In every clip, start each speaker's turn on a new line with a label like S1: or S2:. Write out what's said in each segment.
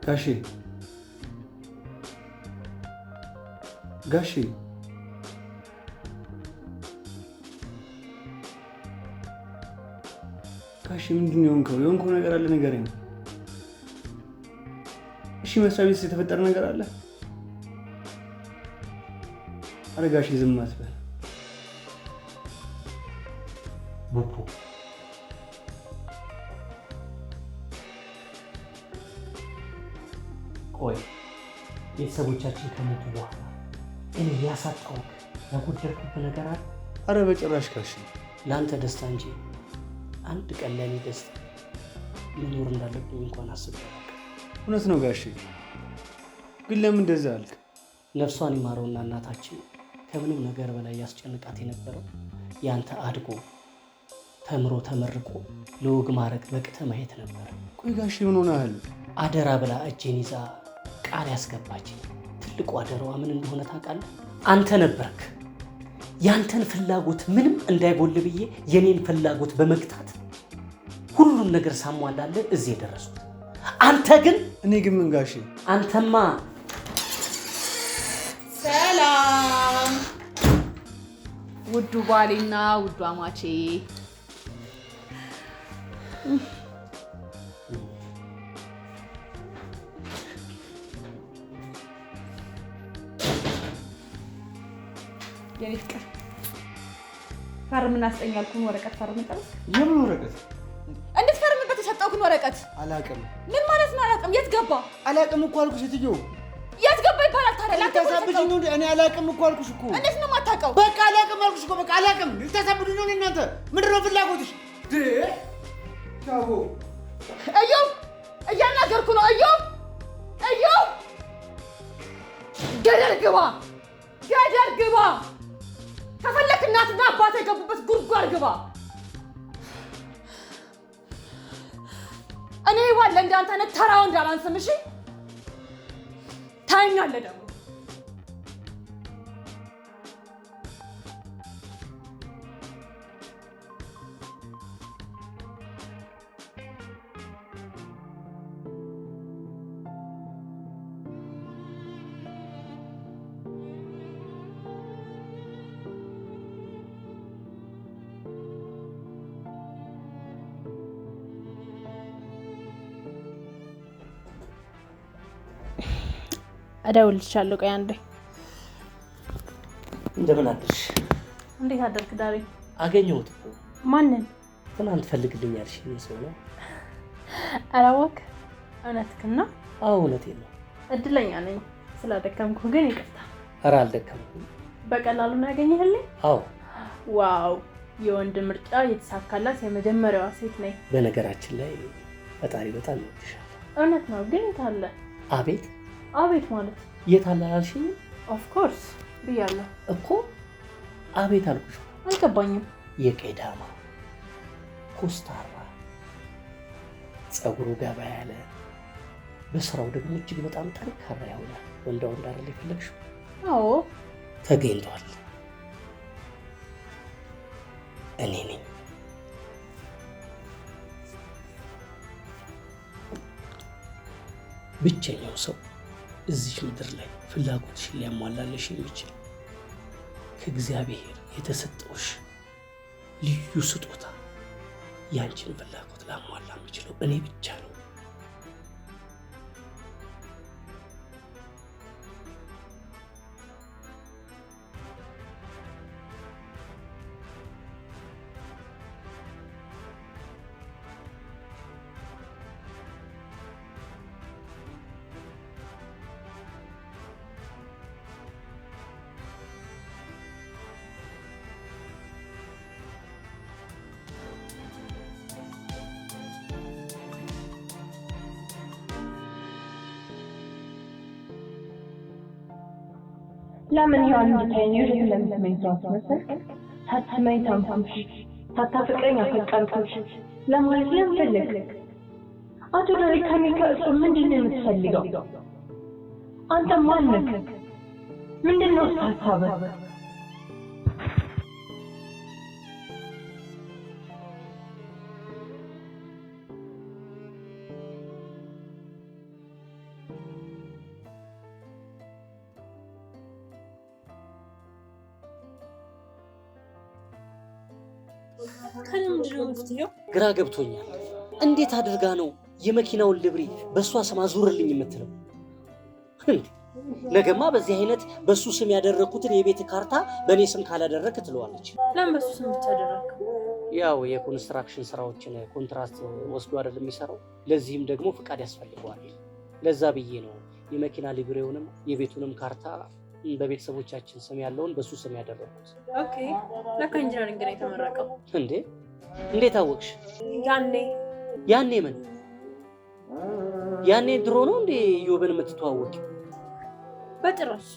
S1: ጋሼ ጋሼ ጋሼ ምንድን ነው የሆንከው? የሆንከው ነገር አለ ንገረኝ። እሺ መስሪያ ቤት የተፈጠረ ነገር አለ? አረ ጋሼ ዝም አትበል።
S2: ቡቡ ቆይ ቤተሰቦቻችን ከሞቱ በኋላ እኔ ያሳጣሁት ያጎደልኩት ነገር አለ?
S1: አረ በጭራሽ ጋሼ።
S2: ለአንተ ደስታ እንጂ አንድ ቀን ለእኔ ደስታ መኖር እንዳለብኝ እንኳን አስቤ አላውቅም።
S1: እውነት ነው ጋሼ፣ ግን ለምን እንደዛ አልክ?
S2: ነፍሷን ይማረውና እናታችን ከምንም ነገር በላይ ያስጨንቃት የነበረው ያንተ አድጎ ተምሮ ተመርቆ ለወግ ማዕረግ በቅተ ማየት ነበር።
S1: ቆይ ጋሼ ምን ሆነሃል?
S2: አደራ ብላ እጄን ይዛ ቃል ያስገባች ትልቁ አደራዋ ምን እንደሆነ ታውቃለህ? አንተ ነበርክ። ያንተን ፍላጎት ምንም እንዳይጎል ብዬ የኔን ፍላጎት በመግታት ሁሉን ነገር ሳሟላለህ እዚህ የደረሱት። አንተ ግን
S1: እኔ ግን ምን ጋሼ?
S2: አንተማ
S3: ሰላም ውዱ ባሌና ውዱ አማቼ። የኔ ፍቅር ፈርምና አስጠኝ ያልኩህን ወረቀት ፈርም ጨርስ።
S1: የምን ወረቀት?
S3: እንድትፈርምበት የሰጠሁህን ወረቀት።
S1: አላውቅም።
S3: ምን ማለት ነው አላውቅም? የት ገባ?
S1: አላውቅም እኮ አልኩሽ ሴትዮ።
S3: የት ገባ ይባላል ታዲያ?
S1: ልታሳብጂኝ ነው እንዴ? እኔ አላውቅም እኮ አልኩሽ እኮ።
S3: እንዴት ነው የማታውቀው?
S1: በቃ አላውቅም አልኩሽ እኮ። በቃ አላውቅም። ልታሳብዱኝ ነው እናንተ? ምንድን ነው ፍላጎትሽ? ቻው
S3: እዮብ፣ እያናገርኩ ነው። እዮብ፣ እዮብ፣ ገደል ግባ፣ ገደል ግባ። ከፈለክ እናትና አባት የገቡበት ጉድጓድ ግባ። እኔ ዋለ እንዳንተ አይነት ተራው እንዳላንስም። እሺ ታኛለህ ደግሞ። እደውልልሻለሁ። ቆይ አንዴ።
S2: እንደምን አደርሽ?
S3: እንዴት አደርክ ዳሬ?
S2: አገኘሁት እኮ።
S3: ማንን?
S2: ትናንት ፈልግልኝ ያልሽኝ ሰው ነው።
S3: ኧረ እባክህ እውነትህን ነው?
S2: አዎ እውነቴን ነው።
S3: እድለኛ ነኝ ስላደከምኩ፣ ግን ይቅርታ።
S2: ኧረ አልደከምኩም።
S3: በቀላሉ ነው ያገኘህልኝ?
S2: አዎ።
S3: ዋው የወንድ ምርጫ የተሳካላት የመጀመሪያዋ ሴት ነኝ።
S2: በነገራችን ላይ ፈጣሪ በጣም ይወድሻል።
S3: እውነት ነው፣ ግን የት አለ?
S2: አቤት
S3: አቤት ማለት
S2: የት አለ አላልሽኝ?
S3: ኦፍ ኮርስ ብያለሁ
S2: እኮ። አቤት አልኩሽ።
S3: አልገባኝም።
S2: የቄዳማ ኮስታራ፣ ፀጉሩ ገባ ያለ፣ በስራው ደግሞ እጅግ በጣም ጠንካራ የሆነ ወንዳ ወንድ አይደል የፈለግሽው?
S3: አዎ
S2: ተገኝቷል። እኔ ነኝ። ብቸኛው ሰው እዚህ ምድር ላይ ፍላጎትሽን ሊያሟላልሽ የሚችል ከእግዚአብሔር የተሰጠውሽ ልዩ ስጦታ፣ ያንቺን ፍላጎት ላሟላ የምችለው እኔ ብቻ ነው።
S4: ለምን ይሆን እንድትተኛሽ ስለምትመኝ ሰው መሰል ሳትመኝ ታምኩሽ፣ ሳታፈቅረኝ አፈቀርኩሽ ለማለት ለምን ፈለግ? አቶ ዳሪ ከኔ ከእሱ ምንድን ነው የምትፈልገው? አንተ ማን ነህ? ምንድን ነው ሀሳብህ?
S2: ግራ ገብቶኛል። እንዴት አድርጋ ነው የመኪናውን ልብሪ በሷ ስም አዙርልኝ የምትለው? ነገማ በዚህ አይነት በሱ ስም ያደረኩትን የቤት ካርታ በእኔ ስም ካላደረክ ትለዋለች።
S3: ለምን በሱ ስም ብታደረክ?
S2: ያው የኮንስትራክሽን ስራዎችን ኮንትራክት ወስዶ አይደል የሚሰራው። ለዚህም ደግሞ ፍቃድ ያስፈልገዋል። ለዛ ብዬ ነው የመኪና ሊብሬውንም የቤቱንም ካርታ በቤተሰቦቻችን ስም ያለውን በሱ ስም ያደረኩት።
S3: ኦኬ። ለካ ኢንጂነሪንግ ነው የተመረቀው።
S2: እንዴ እንዴት አወቅሽ? ያኔ ምን ያኔ ድሮ ነው እንዴ ዮብን የምትተዋወቂ?
S3: በጭራሽ።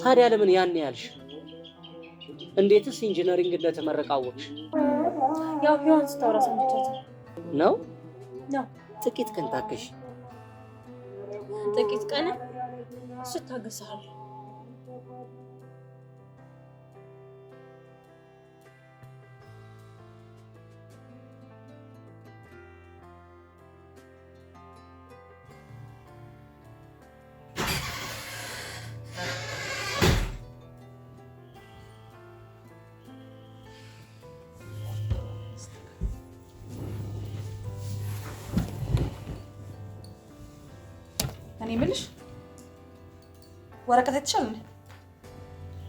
S2: ታዲያ ለምን ያኔ ያልሽ? እንዴትስ ኢንጂነሪንግ እንደተመረቀ አወቅሽ?
S3: ያው ቢሆን ስታወራ ሰምቻት
S2: ነው።
S3: ጥቂት
S2: ቀን ታገሽ።
S3: ጥቂት ቀን ስታገሳል።
S5: እኔ የምልሽ ወረቀት አይተሻል እንዴ?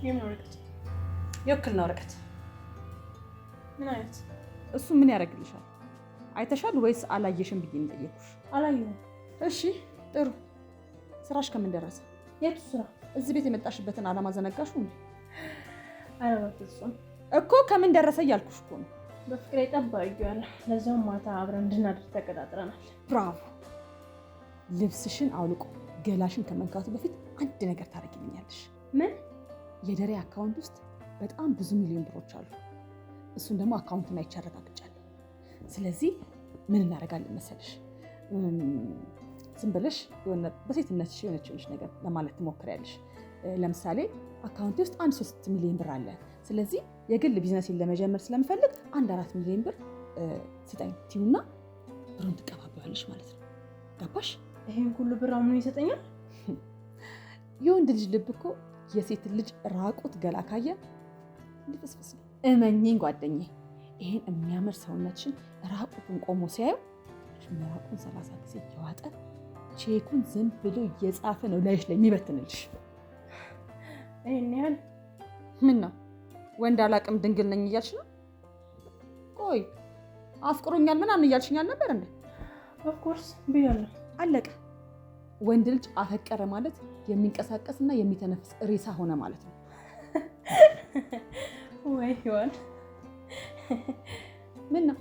S3: የምን ወረቀት?
S5: የውክልና ወረቀት።
S3: ምን አይነት?
S5: እሱ ምን ያደርግልሻል? አይተሻል ወይስ አላየሽም ብዬ ነው የጠየኩሽ።
S3: አላየሁም።
S5: እሺ ጥሩ። ስራሽ ከምን ደረሰ?
S3: የቱ ስራ?
S5: እዚህ ቤት የመጣሽበትን ዓላማ ዘነጋሽው እንዴ?
S3: ኧረ በፍፁም።
S5: እኮ ከምን ደረሰ እያልኩሽ እኮ ነው።
S3: በፍቅሬ ጠባቂዋለሁ። ለዛውም ማታ አብረን እንድናድር ተቀጣጥረናል።
S5: ብራቮ። ልብስሽን አውልቆ ገላሽን ከመንካቱ በፊት አንድ ነገር ታደርጊልኛለሽ።
S3: ምን?
S5: የደሬ አካውንት ውስጥ በጣም ብዙ ሚሊዮን ብሮች አሉ። እሱን ደግሞ አካውንቱን አይቼ አረጋግጫለሁ። ስለዚህ ምን እናደርጋለን መሰለሽ? ዝም ብለሽ በሴትነትሽ የሆነችልሽ ነገር ለማለት ትሞክሪያለሽ። ለምሳሌ አካውንቴ ውስጥ 3 ሚሊዮን ብር አለ። ስለዚህ የግል ቢዝነሴን ለመጀመር ስለምፈልግ 4 ሚሊዮን ብር ስጠኝ ትይውና ብሩን ትቀባበያለሽ ማለት ነው። ገባሽ?
S3: ይሄን ሁሉ ብር አምኖ ይሰጠኛል?
S5: የወንድ ልጅ ልብ እኮ የሴት ልጅ ራቁት ገላ ካየ ልፍስፍስ ነው። እመኚኝ ጓደኛዬ፣ ይሄን የሚያምር ሰውነትሽን ራቁቱን ቆሞ ሲያየው መራቁን 30 ጊዜ እየዋጠ ቼኩን ዝም ብሎ እየጻፈ ነው ላይሽ ላይ የሚበትንልሽ።
S3: ይሄን ያህል?
S5: ምን ነው ወንድ አላቅም ድንግል ነኝ እያልሽ ነው? ቆይ አፍቅሮኛል ምናምን እያልሽኝ አልነበር እንዴ?
S3: ኦፍኮርስ ብያለሁ።
S5: አለቀ። ወንድ ልጅ አፈቀረ ማለት የሚንቀሳቀስና የሚተነፍስ ሬሳ ሆነ ማለት ነው።
S3: ወይ ይሆን?
S5: ምን ነው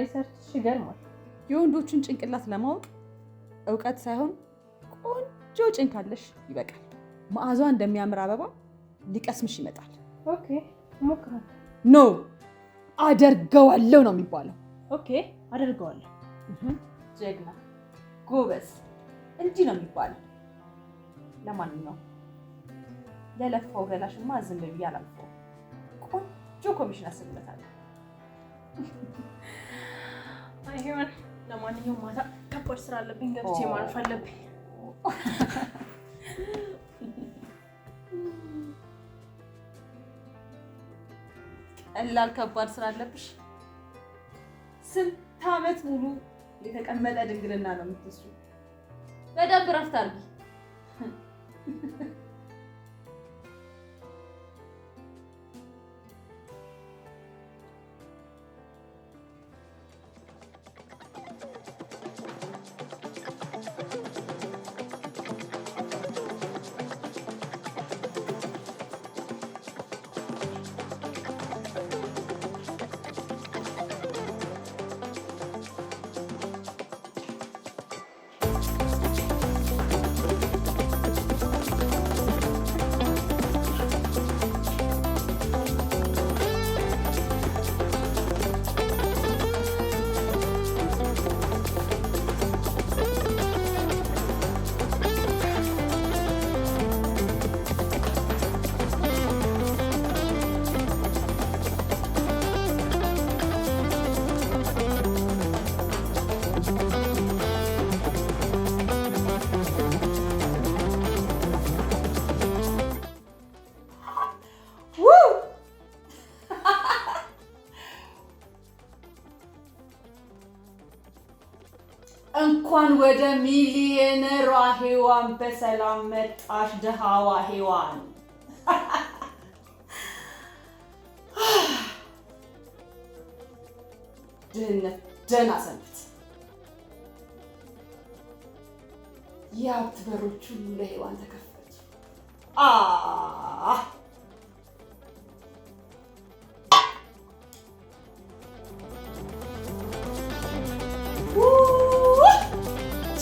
S3: ሪሰርችሽ ይገርማል።
S5: የወንዶችን ጭንቅላት ለማወቅ እውቀት ሳይሆን ቆንጆ ጭን ካለሽ ይበቃል። መዓዟ እንደሚያምር አበባ ሊቀስምሽ ይመጣል።
S3: ኦኬ ሞክራለሁ።
S5: ኖ አደርገዋለሁ ነው የሚባለው።
S3: ኦኬ አደርገዋለሁ።
S5: ጀግና ጎበዝ፣ እንዲህ ነው የሚባለው። ለማንኛውም ለለፋው ገላሽማ ዝም ብዬ አላልፈው። ቆንጆ ኮሚሽን አስብለታለሁ።
S3: አይሆን። ለማንኛውም ማታ ከባድ ስራ አለብኝ፣ ገብቼ ማረፍ አለብኝ።
S5: ቀላል ከባድ ስራ አለብሽ? ስንት ዓመት ሙሉ የተቀመጠ ድንግልና ነው የምትስሩ። በደንብ እረፍት አድርጊ።
S3: ወደ ሚሊየነሯ ሔዋን በሰላም መጣሽ ድሃዋ ሔዋን። ድህነት ደህና ሰንብት። የሀብት በሮች ሁሉ ለሔዋን ተከፈቱ።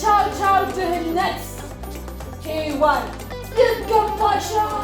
S3: ቻው ቻው ድህነት፣ ሔዋን ይገባሻል።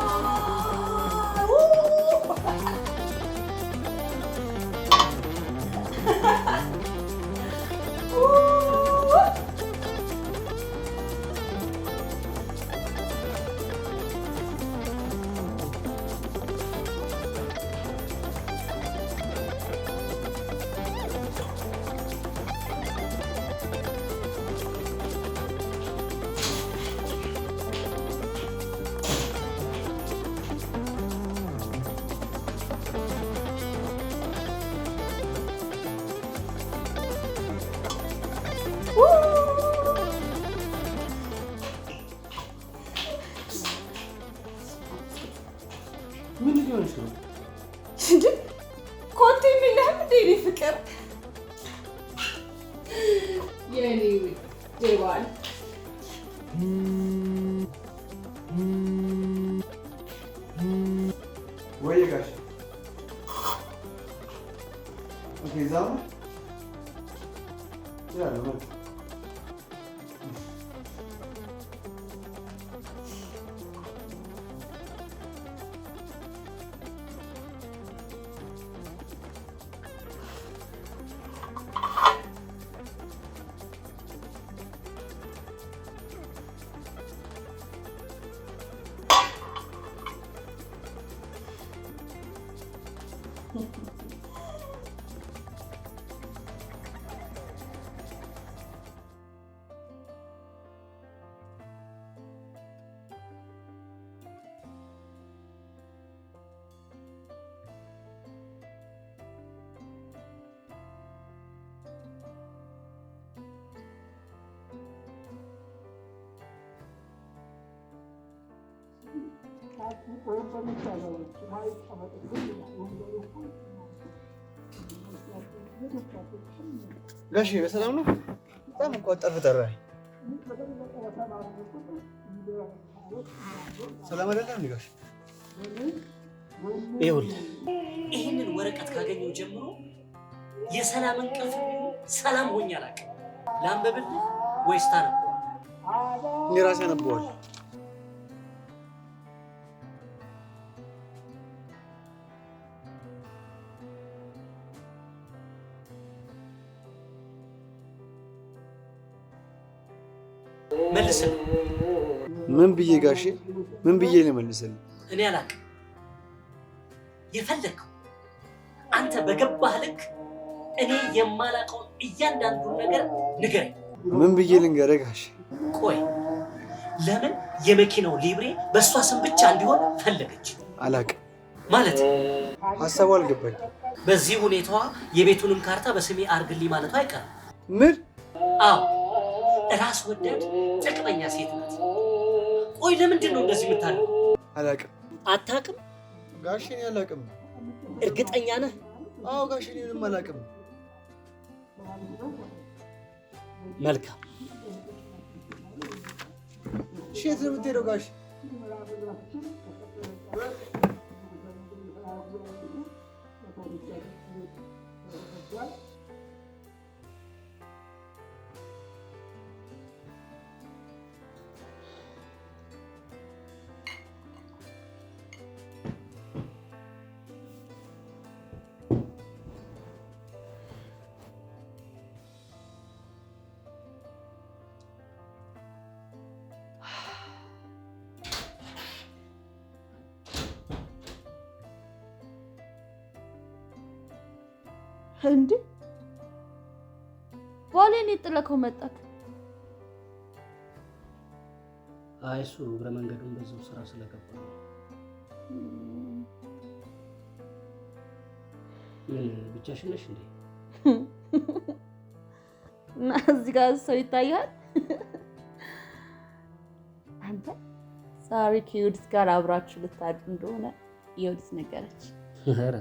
S2: ምን ሊሆንሽ ነው?
S3: እንዴ ኮቴ የለህም እንዴ? እኔ ፍቅር የኔ ዴባል
S1: ወይ ጋሽ ኦኬ ዛው ያለው ጋሽ በሰላም ነው? በጣም እኮ ጠራኝ። ሰላም አይደለም እንዴ ጋሽ?
S2: ይኸውልህ ይህንን ወረቀት ካገኘው ጀምሮ የሰላም እንቅልፍ ሰላም ሆኜ አላውቅም። ላንብብልህ ወይስ ታነበው?
S1: እኔ ራሴ አነበዋለሁ።
S2: መልስልህ።
S1: ምን ብዬ ጋሼ? ምን ብዬ ልመልስልህ?
S2: እኔ አላውቅም። የፈለግከው አንተ በገባህ ልክ እኔ የማላውቀውን እያንዳንዱን ነገር ንገረኝ።
S1: ምን ብዬ ልንገርህ ጋሼ?
S2: ቆይ ለምን የመኪናው ሊብሬ በእሷ ስም ብቻ እንዲሆን ፈለገች?
S1: አላውቅም
S2: ማለት
S1: ሀሳቡ አልገባኝ።
S2: በዚህ ሁኔታዋ የቤቱንም ካርታ በስሜ አርግልኝ ማለቷ አይቀርም።
S1: ምን?
S2: አዎ ራስ ወዳድ ጥቅመኛ ሴት ናት። ቆይ ለምንድን ነው እንደዚህ የምታለው?
S1: አላውቅም።
S2: አታውቅም?
S1: ጋሼ እኔ አላውቅም።
S2: እርግጠኛ ነህ?
S1: አዎ ጋሼ እኔ ምንም አላውቅም።
S2: መልካም።
S1: እሺ የት ነው የምትሄደው ጋሼ?
S3: እንዴ ባሌን ጥለከው መጣክ?
S2: አይ እሱ እግረ መንገዱን በዛው ስራ ስለገባ ነው። ምን ብቻሽን ነሽ እንዴ?
S3: እና እዚህ ጋር ሰው ይታያል? አንተ ዛሬ ከዮዲት ጋር አብራችሁ ልታድሩ እንደሆነ ዮዲት ነገረች።
S2: ኧረ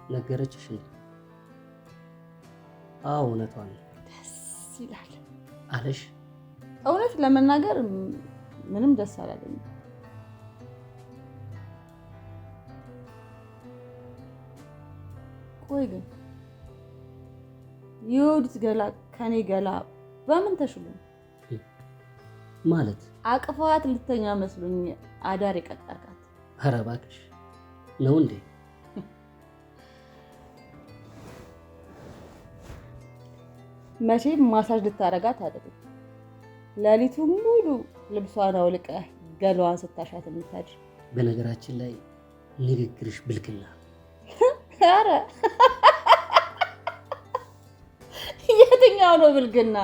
S2: ነገረችሽ እንዴ? አዎ እውነቷን ነው።
S3: ደስ ይላል
S2: አለሽ?
S3: እውነት ለመናገር ምንም ደስ አላለኝም። ቆይ ግን የዮዲት ገላ ከኔ ገላ በምን ተሽሎ
S2: ማለት?
S3: አቅፋት ልተኛ መስሎኝ አዳር የቀጠርካት።
S2: ኧረ እባክሽ ነው እንዴ?
S3: መቼም ማሳጅ ልታረጋት አይደለም። ሌሊቱን ሙሉ ልብሷን አውልቀህ ገላዋን ስታሻት የምታድር።
S2: በነገራችን ላይ ንግግርሽ ብልግና።
S3: ኧረ የትኛው ነው ብልግና?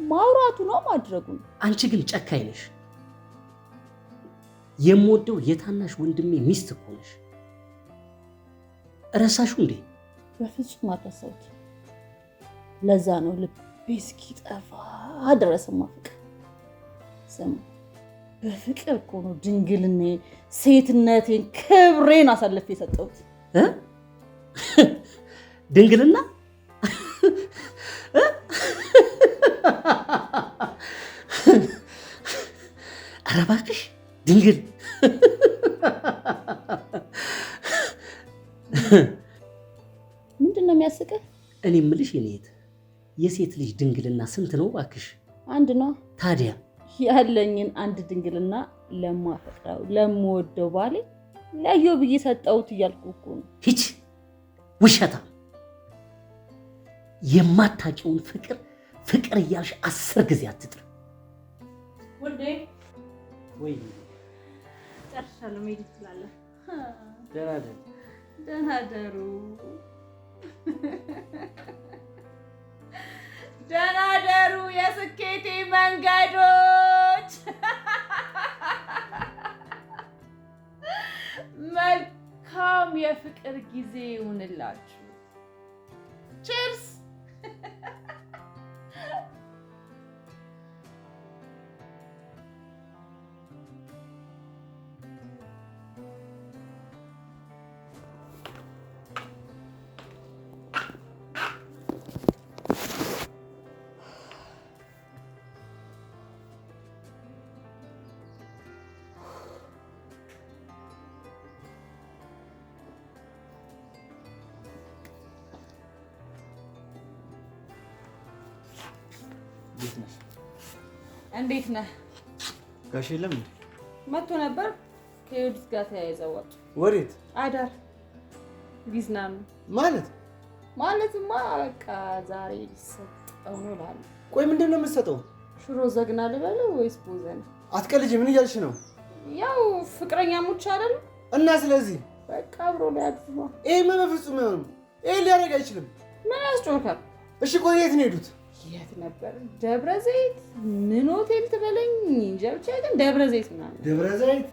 S3: ማውራቱ ነው ማድረጉ ነው።
S2: አንቺ ግን ጨካኝ ነሽ። የምወደው የታናሽ ወንድሜ ሚስት እኮ ነሽ። እረሳሽው እንዴ?
S3: በፍጹም አልረሳሁት። ለዛ ነው ልቤ እስኪጠፋ ድረስ ማፍቀር። ስማ በፍቅር እኮ ነው ድንግልናዬን፣ ሴትነቴን፣ ክብሬን አሳልፌ የሰጠሁት።
S2: ድንግልና? ኧረ እባክሽ ድንግል።
S3: ምንድን ነው የሚያስቅህ?
S2: እኔ የምልሽ የኔት የሴት ልጅ ድንግልና ስንት ነው እባክሽ?
S3: አንድ ነው።
S2: ታዲያ
S3: ያለኝን አንድ ድንግልና ለማፈቅረው ለምወደው ባሌ ለዮ ብዬ ሰጠሁት እያልኩ እኮ ነው።
S2: ሂች ውሸታ! የማታውቂውን ፍቅር ፍቅር እያልሽ 10 ጊዜ አትጥሪ።
S3: ወዴ
S2: ወይ
S3: ጨርሻለሁ። መሄድ ትችላለህ።
S2: ደህና
S3: ደሩ። ደህና ደሩ የስኬቴ መንገዶች። መልካም የፍቅር ጊዜ ይሁንላችሁ። ቺርስ። እንዴት ነህ?
S1: ጋሽ የለም እንዴ?
S3: መጥቶ ነበር። ከዮዲት ጋር ተያይዘው ወጡ።
S1: ወዴት?
S3: አዳር ሊዝናኑ።
S1: ማለትማ
S3: በቃ ዛሬ ሊሰጠው ነው እላለሁ።
S1: ቆይ ምንድን ነው የምትሰጠው?
S3: ሽሮ ዘግና ልበለው ወይስ ቦዘን?
S1: አትቀልጂ። ምን እያልሽ ነው?
S3: ያው ፍቅረኛሞች አይደል?
S1: እና ስለዚህ
S3: በቃ አብሮ ሊያድሩ ነው።
S1: ይሄማ በፍጹም አይሆንም። ይሄ ሊያደርግ አይችልም።
S3: ምን ያስጮካል?
S1: እሺ ቆይ የት ነው የሄዱት?
S3: የት ነበር? ደብረ ዘይት። ምን ሆቴል ትበለኝ እንጃ፣ ብቻ ግን ደብረ ዘይት ምናምን።
S1: ደብረ ዘይት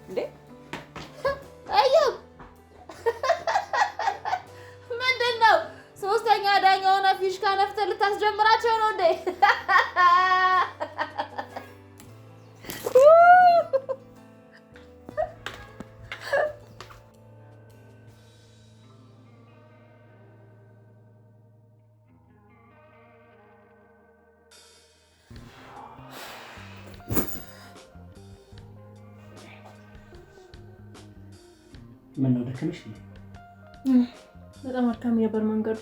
S3: እንዴ? አየሁ። ምንድን ነው ሶስተኛ ዳኛ ሆነ ፊሽካ ነፍተህ ልታስጀምራቸው ነው እንዴ?
S2: ምን ነው ደከመሽ?
S4: በጣም አድካሚ ነበር መንገዱ።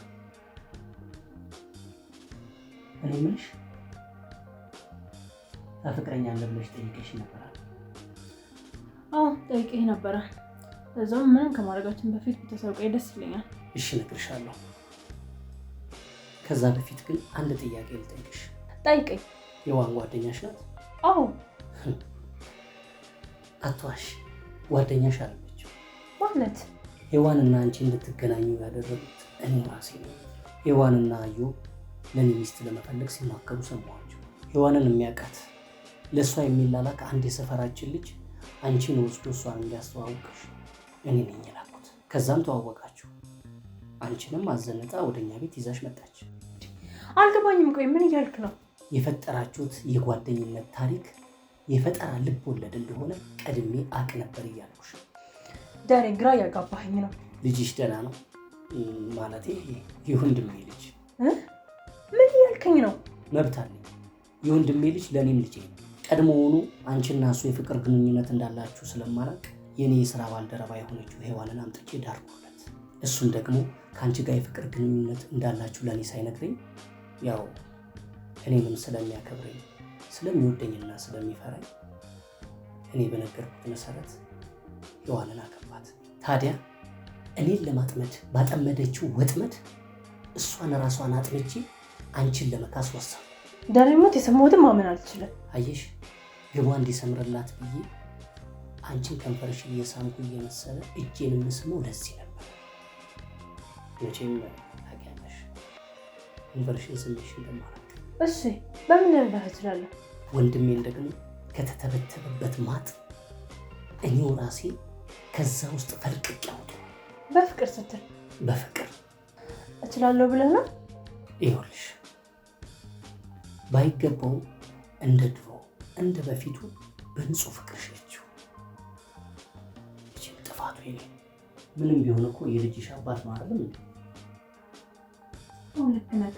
S2: እኔ የምልሽ ታፈቅረኛለህ ብለሽ ጠይቀሽ ነበር?
S4: አዎ ጠይቄሽ ነበረ። እዛውም ምንም ከማድረጋችን በፊት ብታሳውቀኝ ደስ ይለኛል።
S2: እሺ እነግርሻለሁ። ከዛ በፊት ግን አንድ ጥያቄ ልጠይቅሽ።
S4: ጠይቀኝ።
S2: የዋን ጓደኛሽ ናት?
S4: አዎ።
S2: አትዋሽ፣ ጓደኛሽ አለችው።
S4: ማለት
S2: ሔዋንና አንቺ እንድትገናኙ ያደረጉት እኔ ራሴ ነው። ሔዋንና አዩ ለኔ ሚስት ለመፈለግ ሲማከሩ ሰማኋቸው። ሔዋንን የሚያውቃት ለእሷ የሚላላክ አንድ የሰፈራችን ልጅ አንቺን ወስዶ እሷን እንዲያስተዋውቅሽ እኔ ነኝ የላኩት። ከዛም ተዋወቃችሁ። አንቺንም አዘነጣ ወደኛ ቤት ይዛሽ መጣች።
S4: አልገባኝም። ቆይ ምን እያልክ ነው?
S2: የፈጠራችሁት የጓደኝነት ታሪክ የፈጠራ ልብ ወለድ እንደሆነ ቀድሜ አቅ ነበር እያልኩሽ።
S4: ዳሬ ግራ ያጋባኸኝ ነው።
S2: ልጅሽ ደህና ነው? ማለቴ የወንድሜ ልጅ።
S4: ምን እያልከኝ ነው?
S2: መብት አለኝ። የወንድሜ ልጅ ለእኔም ልጄ ነው። ቀድሞውኑ አንቺና እሱ የፍቅር ግንኙነት እንዳላችሁ ስለማላውቅ የኔ የስራ ባልደረባ የሆነችው ሔዋንን አምጥቼ ዳርኩለት። እሱም ደግሞ ከአንቺ ጋር የፍቅር ግንኙነት እንዳላችሁ ለእኔ ሳይነግረኝ ያው እኔንም ስለሚያከብረኝ ስለሚወደኝና ስለሚፈራኝ እኔ በነገርኩት መሰረት ሔዋንን አገባት። ታዲያ እኔን ለማጥመድ ባጠመደችው ወጥመድ እሷን ራሷን አጥምቼ አንቺን ለመካስ ወሰንኩ።
S4: ዳሬሞት የሰማሁትን ማመን አልችልም።
S2: አየሽ ግቧ እንዲሰምርላት ብዬ አንቺን ከንፈርሽን እየሳምኩ እየመሰለ እጄን የምስመው ለዚህ ነበር። መቼም ታውቂያለሽ ከንፈርሽን ስምሽ እንደማላውቅ።
S4: እሺ በምን ልረዳህ እችላለሁ?
S2: ወንድሜን ደግሞ ከተተበተበበት ማጥ እኔው ራሴ ከዛ ውስጥ ፈልቅቄ አውጣሁ።
S4: በፍቅር ስትል?
S2: በፍቅር
S4: እችላለሁ ብለህ ነው?
S2: ይኸውልሽ ባይገባው እንደ ድሮ እንደ በፊቱ በንጹህ ፍቅር ሸችው። እቺ ጥፋቱ የኔ ምንም ቢሆን እኮ የልጅሽ አባት ነው አይደል እንዴ?
S4: ልክ ነህ።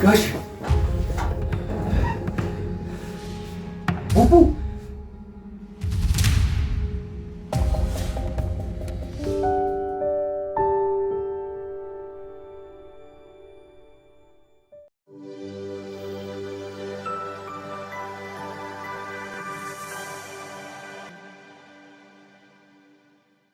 S2: ጋሽ ቡቡ